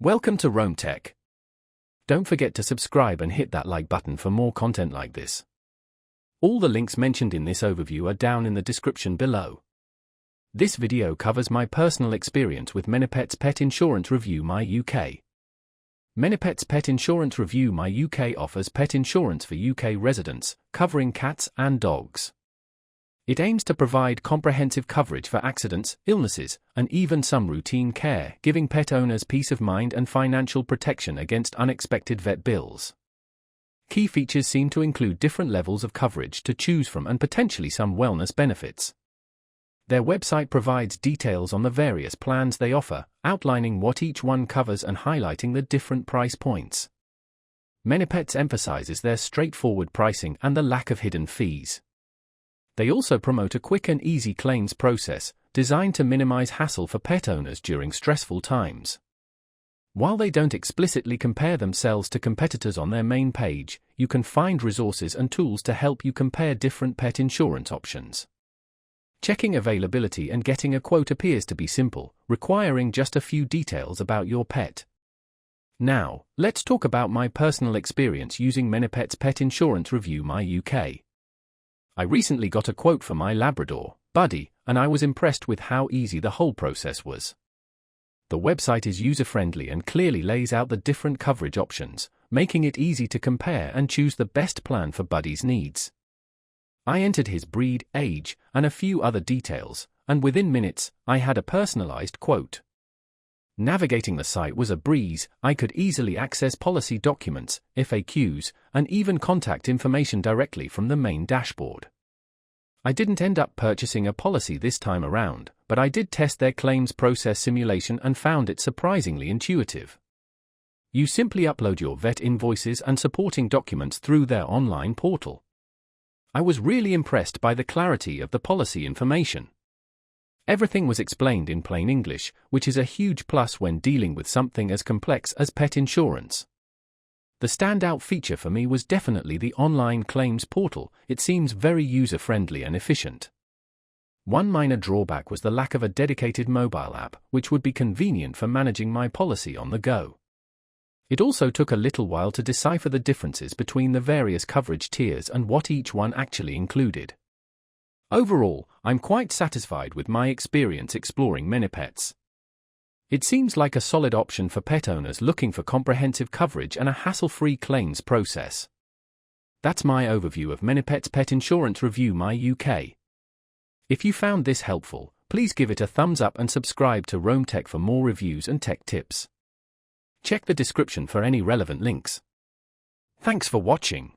Welcome to Rome Tech. Don't forget to subscribe and hit that like button for more content like this. All the links mentioned in this overview are down in the description below. This video covers my personal experience with ManyPets Pet Insurance Review My UK. ManyPets Pet Insurance Review My UK offers pet insurance for UK residents, covering cats and dogs. It aims to provide comprehensive coverage for accidents, illnesses, and even some routine care, giving pet owners peace of mind and financial protection against unexpected vet bills. Key features seem to include different levels of coverage to choose from and potentially some wellness benefits. Their website provides details on the various plans they offer, outlining what each one covers and highlighting the different price points. ManyPets emphasizes their straightforward pricing and the lack of hidden fees. They also promote a quick and easy claims process, designed to minimize hassle for pet owners during stressful times. While they don't explicitly compare themselves to competitors on their main page, you can find resources and tools to help you compare different pet insurance options. Checking availability and getting a quote appears to be simple, requiring just a few details about your pet. Now, let's talk about my personal experience using ManyPets Pet Insurance Review My UK. I recently got a quote for my Labrador, Buddy, and I was impressed with how easy the whole process was. The website is user-friendly and clearly lays out the different coverage options, making it easy to compare and choose the best plan for Buddy's needs. I entered his breed, age, and a few other details, and within minutes, I had a personalized quote. Navigating the site was a breeze. I could easily access policy documents, FAQs, and even contact information directly from the main dashboard. I didn't end up purchasing a policy this time around, but I did test their claims process simulation and found it surprisingly intuitive. You simply upload your vet invoices and supporting documents through their online portal. I was really impressed by the clarity of the policy information. Everything was explained in plain English, which is a huge plus when dealing with something as complex as pet insurance. The standout feature for me was definitely the online claims portal. It seems very user-friendly and efficient. One minor drawback was the lack of a dedicated mobile app, which would be convenient for managing my policy on the go. It also took a little while to decipher the differences between the various coverage tiers and what each one actually included. Overall, I'm quite satisfied with my experience exploring ManyPets. It seems like a solid option for pet owners looking for comprehensive coverage and a hassle-free claims process. That's my overview of ManyPets Pet Insurance Review My UK. If you found this helpful, please give it a thumbs up and subscribe to Rome Tech for more reviews and tech tips. Check the description for any relevant links. Thanks for watching.